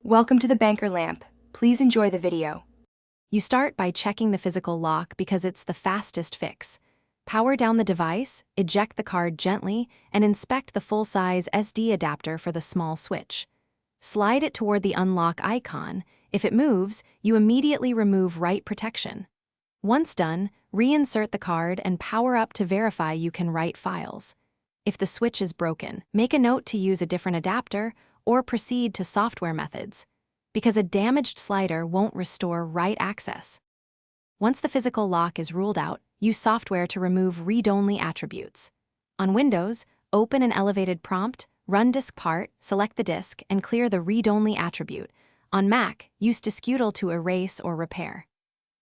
Welcome to the Banker Lamp. Please enjoy the video. You start by checking the physical lock because it's the fastest fix. Power down the device, eject the card gently, and inspect the full-size SD adapter for the small switch. Slide it toward the unlock icon. If it moves, you immediately remove write protection. Once done, reinsert the card and power up to verify you can write files. If the switch is broken, make a note to use a different adapter or proceed to software methods, because a damaged slider won't restore write access. Once the physical lock is ruled out, use software to remove read-only attributes. On Windows, open an elevated prompt, run disk part, select the disk, and clear the read-only attribute. On Mac, use discutl to erase or repair.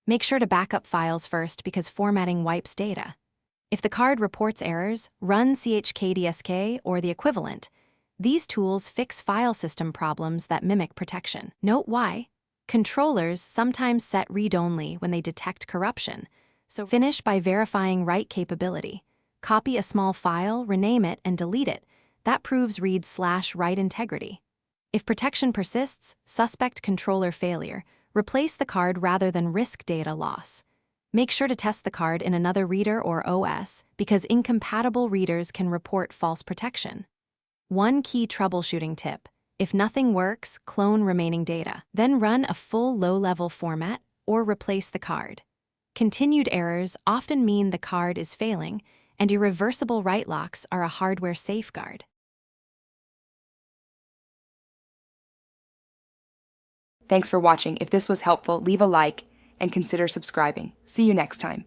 Make sure to back up files first because formatting wipes data. If the card reports errors, run chkdsk or the equivalent. These tools fix file system problems that mimic protection. Note why. Controllers sometimes set read-only when they detect corruption, so finish by verifying write capability. Copy a small file, rename it, and delete it. That proves read/write integrity. If protection persists, suspect controller failure. Replace the card rather than risk data loss. Make sure to test the card in another reader or OS because incompatible readers can report false protection. One key troubleshooting tip: if nothing works, clone remaining data. Then run a full low-level format or replace the card. Continued errors often mean the card is failing, and irreversible write locks are a hardware safeguard. Thanks for watching. If this was helpful, leave a like and consider subscribing. See you next time.